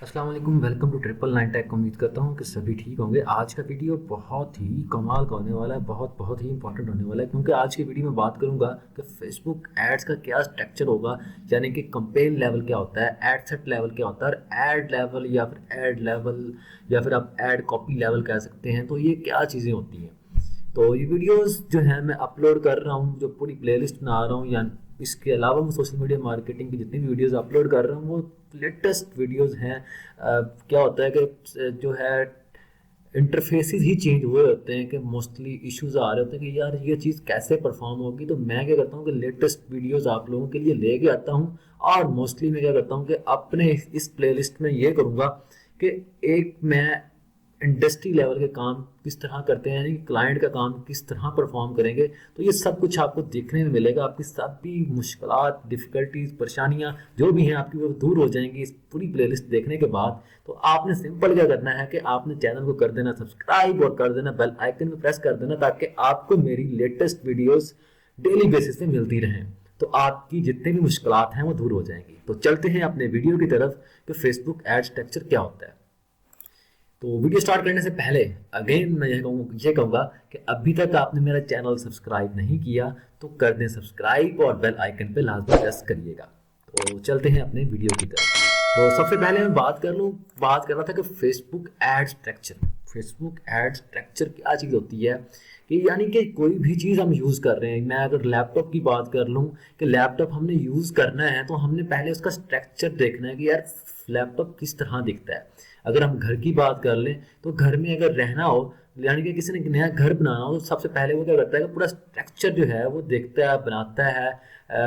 अस्सलाम वालेकुम, welcome to 999 take. उम्मीद करता हूँ कि सभी ठीक होंगे। आज का वीडियो बहुत ही कमाल का होने वाला है, बहुत ही इंपॉर्टेंट होने वाला है, क्योंकि आज की वीडियो में बात करूँगा कि फेसबुक एड्स का क्या स्ट्रक्चर होगा, यानी कि कंपेन लेवल क्या होता है, एड सेट लेवल क्या होता है, और एड लेवल या फिर एड लेवल या फिर आप एड कॉपी लेवल कह सकते हैं। तो ये क्या चीज़ें होती हैं। तो ये वीडियोस जो है मैं अपलोड कर रहा हूँ, जो पूरी प्लेलिस्ट बना रहा हूँ, या इसके अलावा मैं सोशल मीडिया मार्केटिंग की जितनी भी वीडियोस अपलोड कर रहा हूँ वो लेटेस्ट वीडियोस हैं। क्या होता है कि जो है इंटरफेसेस ही चेंज हुए होते हैं, कि मोस्टली इश्यूज आ रहे होते हैं कि यार ये चीज़ कैसे परफॉर्म होगी। तो मैं क्या करता हूँ कि लेटेस्ट वीडियोस आप लोगों के लिए लेके आता हूँ, और मोस्टली मैं क्या करता हूँ कि अपने इस प्लेलिस्ट में ये करूँगा कि एक मैं इंडस्ट्री लेवल के काम किस तरह करते हैं, यानी क्लाइंट का काम किस तरह परफॉर्म करेंगे। तो ये सब कुछ आपको देखने में मिलेगा। आपकी सभी मुश्किलात, डिफ़िकल्टीज, परेशानियां जो भी हैं आपकी वो दूर हो जाएंगी इस पूरी प्लेलिस्ट देखने के बाद। तो आपने सिंपल क्या करना है कि आपने चैनल को कर देना सब्सक्राइब और कर देना बेल आइकन में प्रेस कर देना, ताकि आपको मेरी लेटेस्ट वीडियोस डेली बेसिस पे मिलती रहें। तो आपकी जितनी भी मुश्किलात हैं वो दूर हो जाएंगी। तो चलते हैं अपने वीडियो की तरफ कि फेसबुक एड स्ट्रक्चर क्या होता है। तो वीडियो स्टार्ट करने से पहले अगेन मैं ये कहूँगा कि अभी तक आपने मेरा चैनल सब्सक्राइब नहीं किया तो कर दें सब्सक्राइब और बेल आइकन पे लाजमी प्रेस करिएगा। तो चलते हैं अपने वीडियो की तरफ। तो सबसे पहले मैं बात कर रहा था कि Facebook ad structure. Facebook ad structure क्या चीज़ होती है, कि यानी कि कोई भी चीज़ हम यूज़ कर रहे हैं। मैं अगर लैपटॉप की बात कर लूँ कि लैपटॉप हमने यूज़ करना है, तो हमने पहले उसका स्ट्रक्चर देखना है कि यार लैपटॉप किस तरह दिखता है। अगर हम घर की बात कर लें तो घर में अगर रहना हो, यानी कि किसी ने नया घर बनाना हो, तो सबसे पहले वो क्या करता है कि पूरा स्ट्रक्चर जो है वो देखता है, बनाता है।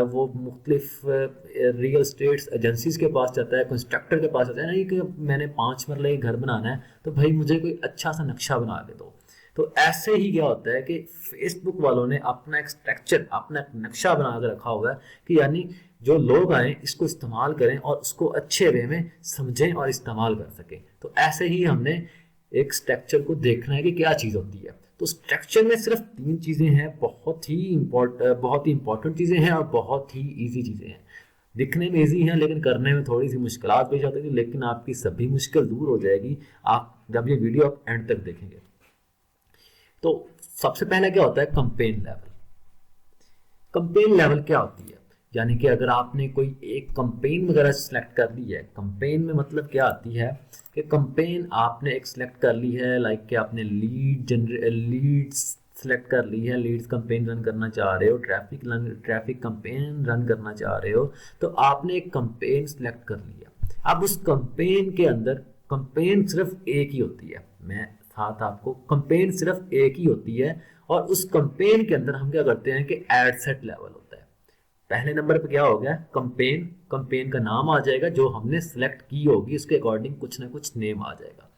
वो मुख्तलिफ रियल स्टेट्स एजेंसीज के पास जाता है, कंस्ट्रक्टर के पास जाता है। नहीं कि मैंने 5 मरले घर बनाना है तो भाई मुझे कोई अच्छा सा नक्शा बना के दो। तो ऐसे ही क्या होता है कि फेसबुक वालों ने अपना एक स्ट्रक्चर, अपना एक नक्शा बना के रखा हुआ है, कि यानी जो लोग आए इसको इस्तेमाल करें और उसको अच्छे वे में समझें और इस्तेमाल कर सकें। तो ऐसे ही हमने एक स्ट्रक्चर को देखना है कि क्या चीज़ होती है। तो स्ट्रक्चर में सिर्फ 3 चीज़ें हैं, बहुत ही इंपॉर्टेंट चीज़ें हैं और बहुत ही ईजी चीज़ें हैं। दिखने में ईजी हैं लेकिन करने में थोड़ी सी मुश्किलात पेश आती थी, लेकिन आपकी सभी मुश्किल दूर हो जाएगी आप जब ये वीडियो आप एंड तक देखेंगे। तो सबसे पहले क्या होता है कंपेन लेवल। कंपेन लेवल क्या होती है, यानी कि अगर आपने कोई एक कंपेन वगैरह सेलेक्ट कर ली है। कंपेन में मतलब क्या आती है कि कंपेन आपने एक सेलेक्ट कर ली है, लाइक कि आपने लीड्स सेलेक्ट कर ली है, लीड्स कंपेन रन करना चाह रहे हो, ट्रैफिक कंपेन रन करना चाह रहे हो, तो आपने एक कंपेन सेलेक्ट कर लिया। अब उस कंपेन के अंदर कंपेन सिर्फ एक ही होती है। मैं साथ आपको कंपेन सिर्फ एक ही होती है, और उस कंपेन के अंदर हम क्या करते हैं कि एड सेट लेवल होता है। पहले नंबर पे क्या हो गया कंपेन, कंपेन का नाम आ जाएगा, जो हमने सेलेक्ट की होगी उसके अकॉर्डिंग कुछ ना कुछ नेम आ जाएगा।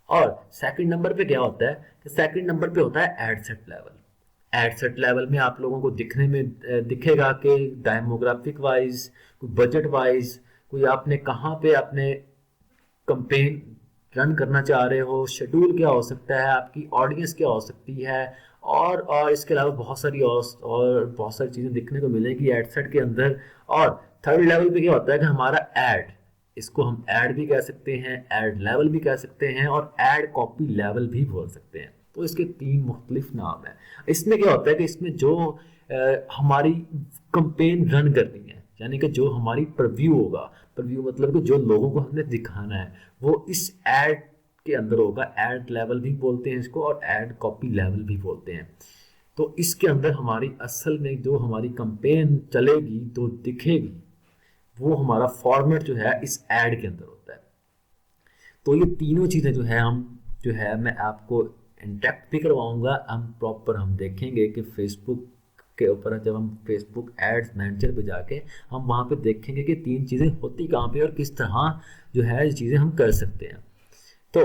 और सेकंड नंबर पे क्या होता है कि सेकंड नंबर पे होता है ad set level. Ad set level में आप लोगों को दिखने में दिखेगा कि डेमोग्राफिक वाइज, कोई बजट वाइज, कोई आपने कहाँ पे अपने कंपेन रन करना चाह रहे हो, शेड्यूल क्या हो सकता है, आपकी ऑडियंस क्या हो सकती है, और इसके अलावा बहुत सारी चीज़ें देखने को मिलेगी एड सेट के अंदर। और थर्ड लेवल पे क्या होता है कि हमारा ऐड, इसको हम ऐड भी कह सकते हैं, ऐड लेवल भी कह सकते हैं, और ऐड कॉपी लेवल भी बोल सकते हैं। तो इसके 3 मुख्तलिफ नाम हैं। इसमें क्या होता है कि इसमें जो हमारी कंपेन रन करनी है, यानी कि जो हमारी प्रीव्यू होगा, प्रीव्यू मतलब कि जो लोगों को हमने दिखाना है, वो इस ऐड के अंदर होगा। ऐड लेवल भी बोलते हैं इसको, और ऐड कॉपी लेवल भी बोलते हैं। तो इसके अंदर हमारी असल में जो हमारी कंपेन चलेगी, तो दिखेगी, वो हमारा फॉर्मेट जो है इस ऐड के अंदर होता है। तो ये तीनों चीज़ें जो है मैं आपको इंटरेक्ट भी करवाऊंगा। हम देखेंगे कि फेसबुक के ऊपर जब हम फेसबुक एड्स मैनेजर पे जाके हम वहाँ पे देखेंगे कि 3 चीज़ें होती कहाँ पे और किस तरह जो है ये चीज़ें हम कर सकते हैं। तो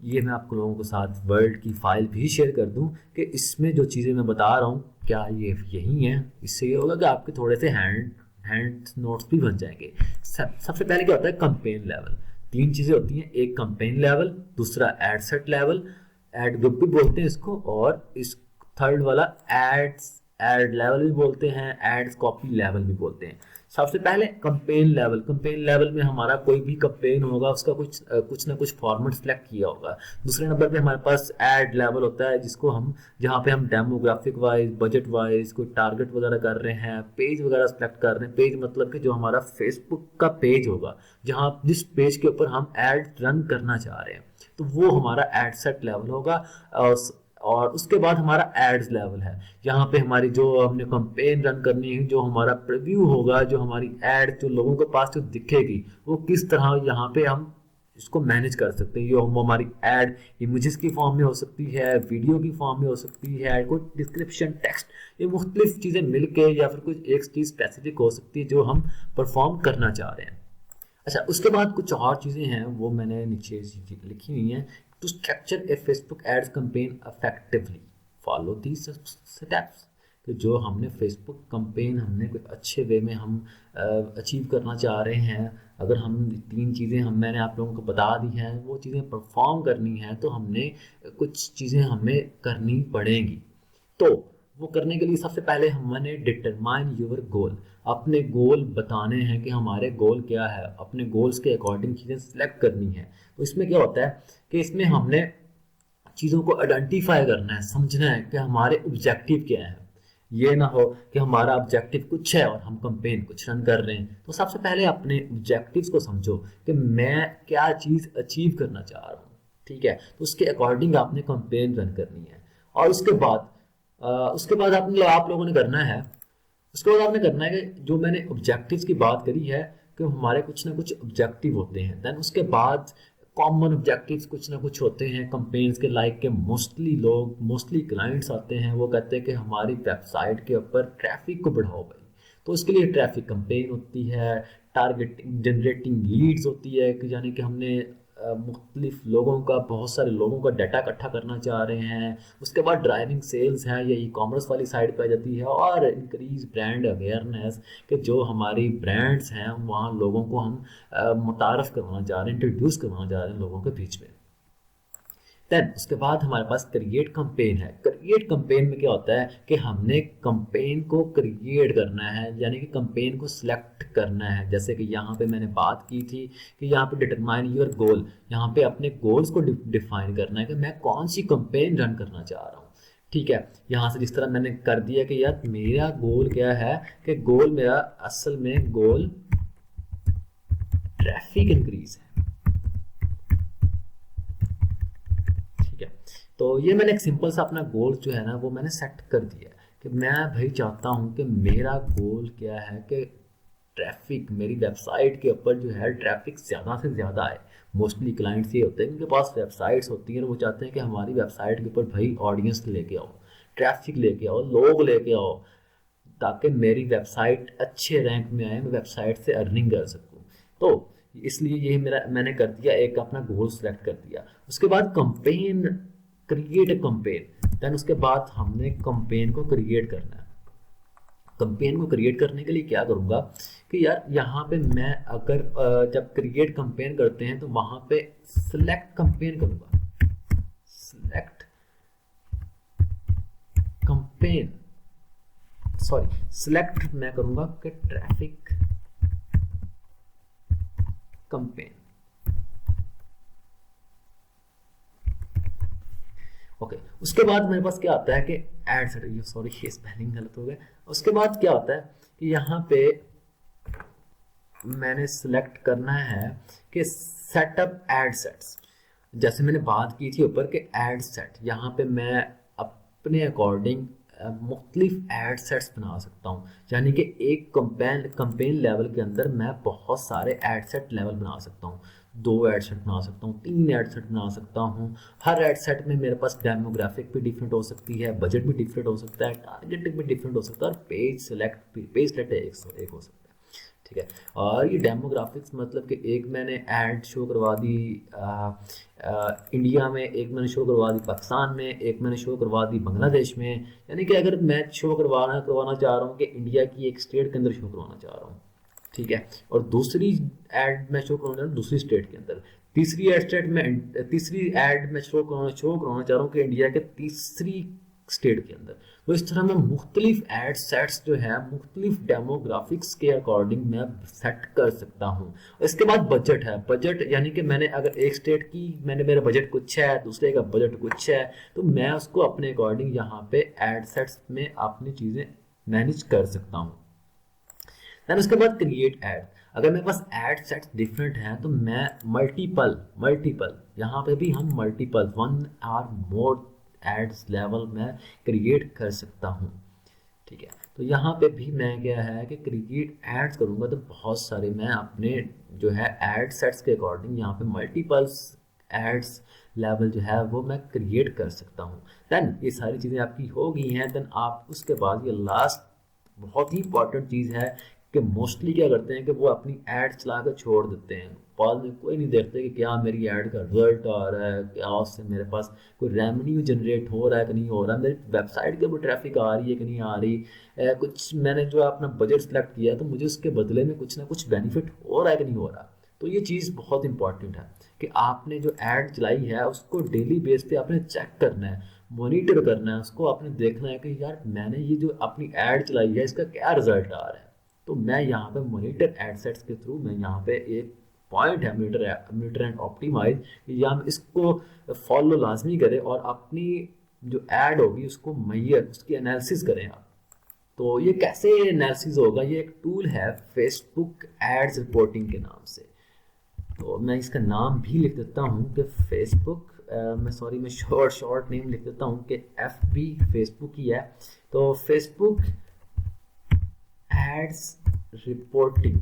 ये मैं आपको लोगों के साथ वर्ड की फाइल भी शेयर कर दूं कि इसमें जो चीज़ें मैं बता रहा हूँ क्या ये यही है। इससे ये होगा कि आपके थोड़े से हैंड नोट्स भी बन जाएंगे। सबसे पहले क्या होता है कंपेन लेवल। 3 चीज़ें होती हैं, एक कंपेन लेवल, दूसरा ad set level, ad group भी बोलते हैं इसको, और इस थर्ड वाला एड लेवल भी बोलते हैं, एड्स कॉपी लेवल भी बोलते हैं। सबसे पहले कंपेन लेवल में हमारा कोई भी कंपेन होगा उसका कुछ ना कुछ फॉर्मेट सेलेक्ट किया होगा। दूसरे नंबर पे हमारे पास एड लेवल होता है जिसको हम जहाँ पे हम डेमोग्राफिक वाइज, बजट वाइज कोई टारगेट वगैरह कर रहे हैं, पेज वगैरह सेलेक्ट कर रहे हैं। पेज मतलब कि जो हमारा फेसबुक का पेज होगा, जहाँ जिस पेज के ऊपर हम एड रन करना चाह रहे हैं, तो वो हमारा एड सेट लेवल होगा। और उसके बाद हमारा एड्स लेवल है, यहाँ पे हमारी जो हमने कैंपेन रन करनी है, जो हमारा प्रीव्यू होगा, जो हमारी एड जो लोगों के पास जो दिखेगी वो किस तरह यहाँ पे हम इसको मैनेज कर सकते हैं। ये हमारी एड इमेजेस की फॉर्म में हो सकती है, वीडियो की फॉर्म में हो सकती है, कोई डिस्क्रिप्शन, टेक्स्ट, ये मुख्तलिफ चीज़ें मिलके या फिर कुछ एक चीज़ स्पेसिफिक हो सकती है जो हम परफॉर्म करना चाह रहे हैं। अच्छा, उसके बाद कुछ और चीज़ें हैं वो मैंने नीचे लिखी हुई हैं। To structure a Facebook ads campaign effectively follow these steps. कि जो हमने फेसबुक कैंपेन हमने कोई अच्छे वे में हम अचीव करना चाह रहे हैं, अगर हम 3 चीज़ें मैंने आप लोगों को बता दी हैं, वो चीज़ें परफॉर्म करनी है तो हमने कुछ चीज़ें हमें करनी पड़ेंगी। तो वो करने के लिए सबसे पहले हमने डिटरमाइन योर गोल, अपने गोल बताने हैं कि हमारे गोल क्या है, अपने गोल्स के अकॉर्डिंग चीज़ें सिलेक्ट करनी है। तो इसमें क्या होता है कि इसमें हमने चीज़ों को आइडेंटिफाई करना है, समझना है कि हमारे ऑब्जेक्टिव क्या है। ये ना हो कि हमारा ऑब्जेक्टिव कुछ है और हम कैंपेन कुछ रन कर रहे हैं। तो सबसे पहले अपने ऑब्जेक्टिव्स को समझो कि मैं क्या चीज़ अचीव करना चाह रहा हूँ, ठीक है। तो उसके अकॉर्डिंग आपने कैंपेन रन करनी है। और उसके बाद आप लोगों ने करना है, उसके बाद आपने करना है कि जो मैंने ऑब्जेक्टिव्स की बात करी है कि हमारे कुछ ना कुछ ऑब्जेक्टिव होते हैं। देन उसके बाद कॉमन ऑब्जेक्टिव्स कुछ ना कुछ होते हैं कंपेन्स के, लाइक के मोस्टली क्लाइंट्स आते हैं, वो कहते हैं कि हमारी वेबसाइट के ऊपर ट्रैफिक को बढ़ाओ भाई। तो उसके लिए ट्रैफिक कंपेन होती है, टारगेटिंग जनरेटिंग लीड्स होती है कि यानी कि हमने मुख्तलिफ लोगों का, बहुत सारे लोगों का डाटा इकट्ठा करना चाह रहे हैं। उसके बाद ड्राइविंग सेल्स है, ये ई कॉमर्स वाली साइड पे आ जाती है। और इंक्रीज ब्रांड अवेयरनेस, कि जो हमारी ब्रांड्स हैं वहाँ लोगों को हम मुतारफ़ करवाना चाह रहे हैं, इंट्रोड्यूस करवाना चाह रहे हैं लोगों के बीच में। देन उसके बाद हमारे पास क्रिएट कैंपेन है। क्रिएट कैंपेन में क्या होता है कि हमने कैंपेन को क्रिएट करना है, यानी कि कैंपेन को सिलेक्ट करना है। जैसे कि यहाँ पे मैंने बात की थी कि यहाँ पे डिटरमाइन योर गोल, यहाँ पे अपने गोल्स को डिफाइन करना है कि मैं कौन सी कैंपेन रन करना चाह रहा हूँ, ठीक है। यहाँ से जिस तरह मैंने कर दिया कि यार मेरा गोल क्या है, कि गोल मेरा असल में गोल ट्रैफिक इंक्रीज है, तो ये मैंने एक सिंपल सा अपना गोल जो है ना वो मैंने सेट कर दिया कि मैं भाई चाहता हूँ कि मेरा गोल क्या है कि ट्रैफिक मेरी वेबसाइट के ऊपर जो है ट्रैफिक ज़्यादा से ज़्यादा आए। मोस्टली क्लाइंट्स ये होते हैं उनके पास वेबसाइट्स होती हैं और वो चाहते हैं कि हमारी वेबसाइट के ऊपर भाई ऑडियंस लेके आओ, ट्रैफिक लेके आओ, लोग लेके आओ, ताकि मेरी वेबसाइट अच्छे रैंक में आए, मैं वेबसाइट से अर्निंग कर सकूँ। तो इसलिए ये मैंने कर दिया, एक अपना गोल सेलेक्ट कर दिया। उसके बाद campaign, create a campaign. Then उसके बाद हमने कंपेन को क्रिएट करना है। कंपेन को क्रिएट करने के लिए क्या करूँगा कि यार यहाँ पे मैं अगर जब क्रिएट कंपेन करते हैं तो वहाँ पे सिलेक्ट कंपेन करूँगा, सिलेक्ट कंपेन, सिलेक्ट मैं करूँगा कि ट्रैफिक कंपेन। ओके, उसके बाद मेरे पास क्या आता है कि एड सेट, सॉरी ये स्पेलिंग गलत हो गया। उसके बाद क्या होता है कि यहाँ पे मैंने सिलेक्ट करना है कि सेटअप एड सेट्स। जैसे मैंने बात की थी ऊपर के एड सेट, यहाँ पे मैं अपने अकॉर्डिंग मुख्तलिफ एड सेट्स बना सकता हूँ। यानी कि एक कंपेन लेवल के अंदर मैं बहुत सारे एड सेट लेवल बना सकता हूँ। 2 एड सेट बना सकता हूँ, 3 एड सेट बना सकता हूँ। हर एड सेट में मेरे पास डेमोग्राफिक भी डिफरेंट हो सकती है, बजट भी डिफरेंट हो सकता है, टारगेट भी डिफरेंट हो सकता है, और पेज सेलेक्ट एक हो सकता है, ठीक है। और ये डेमोग्राफिक्स मतलब कि एक मैंने ऐड शो करवा दी इंडिया में, एक मैंने शो करवा दी पाकिस्तान में, एक मैंने शो करवा दी बांग्लादेश में। यानी कि अगर मैं शो करवाना चाह रहा हूँ कि इंडिया की एक स्टेट के अंदर शो करवाना चाह रहा हूँ, ठीक है, और दूसरी ऐड मैं शो करवाना चाह रहा हूँ दूसरी स्टेट के अंदर, तीसरी ऐड में शो करवाना चाह रहा हूँ कि इंडिया के तीसरी स्टेट के अंदर। तो इस तरह मैं मुख्तलिफ एड सेट्स जो है मुख्तलिफ डेमोग्राफिक्स के अकॉर्डिंग मैं सेट कर सकता हूँ। इसके बाद बजट है। बजट यानी कि मैंने अगर एक स्टेट की मेरा बजट कुछ है, दूसरे का बजट कुछ है, तो मैं उसको अपने अकॉर्डिंग यहाँ पे एड सेट्स में अपनी चीज़ें मैनेज कर सकता हूँ। देन उसके बाद क्रिएट ऐड। अगर मेरे पास ऐड सेट्स डिफरेंट हैं तो मैं मल्टीपल यहाँ पे भी हम मल्टीपल 1 और मोर एड्स लेवल में क्रिएट कर सकता हूँ। ठीक है, तो यहाँ पे भी मैं क्या है कि क्रिएट एड्स करूँगा तो बहुत सारे मैं अपने जो है एड सेट्स के अकॉर्डिंग यहाँ पे मल्टीपल्स एड्स लेवल जो है वो मैं क्रिएट कर सकता हूँ। देन ये सारी चीज़ें आपकी हो गई हैं। देन आप उसके बाद ये लास्ट बहुत ही इंपॉर्टेंट चीज़ है कि मोस्टली क्या करते हैं कि वो अपनी ऐड चला कर छोड़ देते हैं। बाद में कोई नहीं देखते कि क्या मेरी ऐड का रिजल्ट आ रहा है, क्या उससे मेरे पास कोई रेवेन्यू जनरेट हो रहा है कि नहीं हो रहा, मेरी वेबसाइट के ऊपर ट्रैफिक आ रही है कि नहीं आ रही, कुछ मैंने जो अपना बजट सेलेक्ट किया तो मुझे उसके बदले में कुछ ना कुछ बेनिफिट हो रहा है कि नहीं हो रहा। तो ये चीज़ बहुत इंपॉर्टेंट है कि आपने जो ऐड चलाई है उसको डेली बेस पे आपने चेक करना है, मॉनिटर करना है, उसको आपने देखना है कि यार मैंने ये जो अपनी ऐड चलाई है इसका क्या रिजल्ट आ रहा है। तो मैं यहाँ पे मॉनिटर एड सेट्स के थ्रू मैं यहाँ पे एक पॉइंट है मॉनिटर एंड ऑप्टिमाइज, या हम इसको फॉलो लाजमी करें और अपनी जो ऐड होगी उसको मैयर उसकी एनालिसिस करें आप। तो ये कैसे एनालिसिस होगा, ये एक टूल है फेसबुक एड्स रिपोर्टिंग के नाम से। तो मैं इसका नाम भी लिख देता हूँ कि फेसबुक मैं शॉर्ट नेम लिख देता हूँ कि FB फेसबुक ही है। तो Facebook ads reporting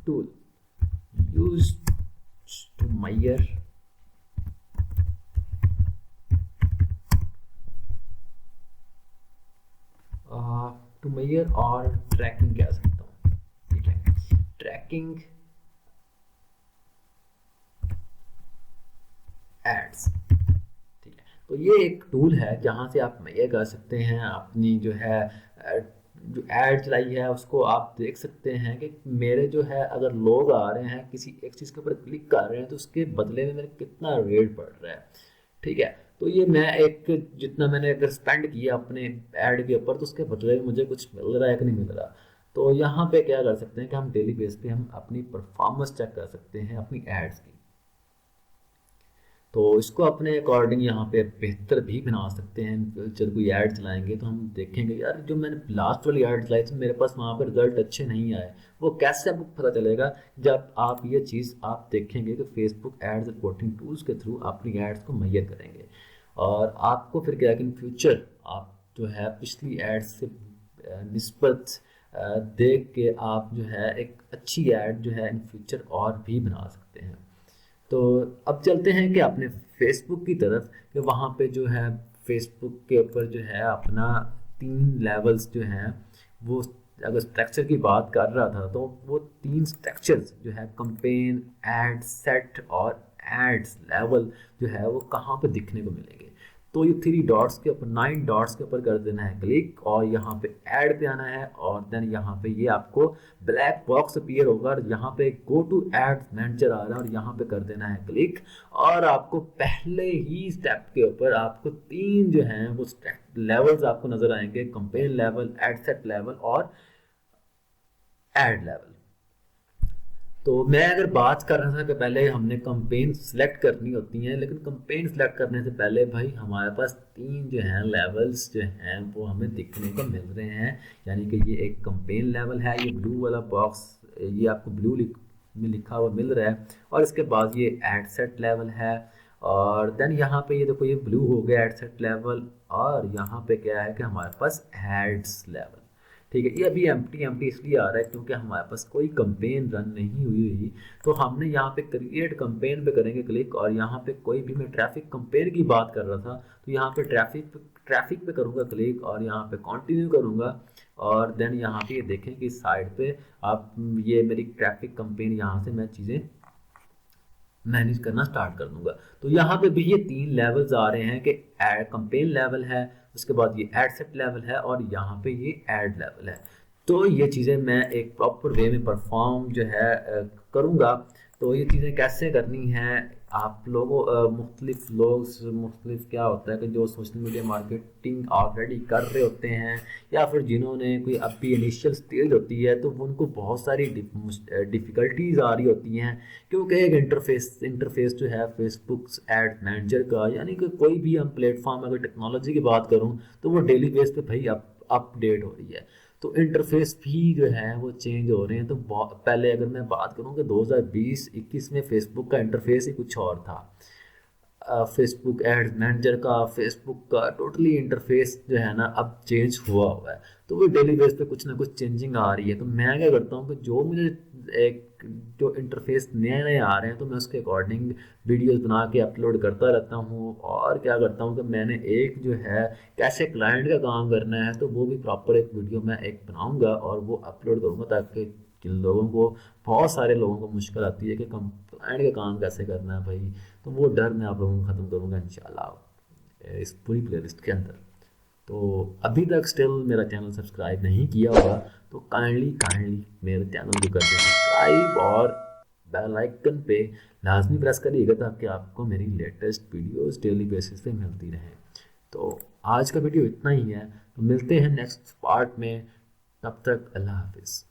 tool used to measure और ट्रैकिंग कह सकता हूँ। ठीक है, ट्रैकिंग एड्स। ठीक है, तो ये एक टूल है जहाँ से आप मेजर कर सकते हैं अपनी जो है जो ऐड चलाई है उसको आप देख सकते हैं कि मेरे जो है अगर लोग आ रहे हैं किसी एक चीज़ के ऊपर क्लिक कर रहे हैं तो उसके बदले में मेरे कितना रेट पड़ रहा है। ठीक है, तो ये मैं एक जितना मैंने अगर स्पेंड किया अपने ऐड के ऊपर तो उसके बदले में मुझे कुछ मिल रहा है कि नहीं मिल रहा। तो यहाँ पे क्या कर सकते हैं कि हम डेली बेस पे हम अपनी परफॉर्मेंस चेक कर सकते हैं अपनी एड्स की। तो इसको अपने अकॉर्डिंग यहाँ पे बेहतर भी बना सकते हैं। जब कोई ऐड चलाएंगे तो हम देखेंगे यार जो मैंने लास्ट वाली ऐड चलाई थी मेरे पास वहाँ पर रिजल्ट अच्छे नहीं आए। वो कैसे आपको पता चलेगा, जब आप ये चीज़ आप देखेंगे कि फेसबुक एड्स रिपोर्टिंग टूल्स के थ्रू अपनी एड्स को मेजर करेंगे और आपको फिर क्या कि इन फ्यूचर आप जो है पिछली एड्स से निस्बत देख के आप जो है एक अच्छी ऐड जो है इन फ्यूचर और भी बना सकते हैं। तो अब चलते हैं कि अपने फेसबुक की तरफ कि वहाँ पे जो है फेसबुक के ऊपर जो है अपना 3 लेवल्स जो हैं वो अगर स्ट्रक्चर की बात कर रहा था तो वो 3 स्ट्रक्चर्स जो है कंपेन, एड सेट और एड्स लेवल जो है वो कहाँ पे दिखने को मिलेंगे। तो ये 3 डॉट्स के ऊपर 9 डॉट्स के ऊपर कर देना है क्लिक और यहाँ पे ऐड पे आना है और देन यहाँ पे ये आपको ब्लैक बॉक्स अपीयर होगा और यहाँ पे गो टू एड मैनेजर आ रहा है और यहाँ पे कर देना है क्लिक और आपको पहले ही स्टेप के ऊपर आपको 3 जो हैं वो लेवल्स आपको नजर आएंगे, campaign level, ad set level और एड लेवल। तो मैं अगर बात कर रहा था कि पहले हमने कंपेन सेलेक्ट करनी होती हैं, लेकिन कंपेन सेलेक्ट करने से पहले भाई हमारे पास 3 जो हैं लेवल्स जो हैं वो हमें दिखने को मिल रहे हैं। यानी कि ये एक कंपेन लेवल है, ये ब्लू वाला बॉक्स ये आपको ब्लू में लिखा हुआ मिल रहा है और इसके बाद ये एड सेट लेवल है और देन यहाँ पे ये देखो ये ब्लू हो गया एड सेट लेवल और यहाँ पे क्या है कि हमारे पास एड्स लेवल। ठीक है, ये अभी एम्प्टी इसलिए आ रहा है क्योंकि हमारे पास कोई कंपेन रन नहीं हुई। तो हमने यहाँ पे क्रिएट कंपेन पे करेंगे क्लिक और यहाँ पे कोई भी मैं ट्रैफिक कंपेन की बात कर रहा था तो यहाँ पे ट्रैफिक पे करूँगा क्लिक और यहाँ पे कंटिन्यू करूँगा और देन यहाँ पे ये देखें कि साइड पे आप ये मेरी ट्रैफिक कंपेन यहाँ से मैं चीज़ें मैनेज करना स्टार्ट कर दूंगा। तो यहाँ पे भी ये 3 लेवल्स आ रहे हैं कि कंपेन लेवल है, उसके बाद ये एड सेट लेवल है और यहाँ पे ये एड लेवल है। तो ये चीज़ें मैं एक प्रॉपर वे में परफॉर्म जो है करूँगा। तो ये चीज़ें कैसे करनी है आप लोगों मुख्तलिफ लोग मुख्तलिफ क्या होता है कि जो सोशल मीडिया मार्केटिंग ऑलरेडी कर रहे होते हैं या फिर जिन्होंने कोई अभी इनिशियल स्टेज होती है तो वो उनको बहुत सारी डिफ़िकल्टीज आ रही होती हैं, क्योंकि एक इंटरफेस जो है फेसबुक एड मैनेजर का, यानी कि कोई भी हम प्लेटफॉर्म अगर टेक्नोलॉजी की बात करूँ तो वो डेली बेस पे भाई अपडेट हो रही है। तो इंटरफेस भी जो है वो चेंज हो रहे हैं। तो पहले अगर मैं बात करूँ कि 2020-21 में फेसबुक का इंटरफेस ही कुछ और था। फेसबुक एड्स मैनेजर का, फेसबुक का टोटली इंटरफेस जो है ना अब चेंज हुआ है। तो वो डेली बेस पे कुछ ना कुछ चेंजिंग आ रही है। तो मैं क्या करता हूँ कि जो मुझे एक जो इंटरफेस नए नए आ रहे हैं तो मैं उसके अकॉर्डिंग वीडियोस बना के अपलोड करता रहता हूँ। और क्या करता हूँ कि मैंने एक जो है कैसे क्लाइंट का काम करना है तो वो भी प्रॉपर एक वीडियो मैं एक बनाऊँगा और वो अपलोड करूँगा, ताकि जिन लोगों को, बहुत सारे लोगों को मुश्किल आती है कि क्लाइंट का काम कैसे करना है भाई, तो वो डर मैं आप लोगों को ख़त्म करूँगा इंशाल्लाह इस पूरी प्लेलिस्ट के अंदर। तो अभी तक स्टिल मेरा चैनल सब्सक्राइब नहीं किया होगा तो काइंडली काइंडली मेरे चैनल को कर दें सब्सक्राइब और बेल आइकन पे लाजमी प्रेस करिएगा ताकि आपको मेरी लेटेस्ट वीडियोस डेली बेसिस पे मिलती रहे। तो आज का वीडियो इतना ही है, तो मिलते हैं नेक्स्ट पार्ट में। तब तक अल्लाह हाफिज़।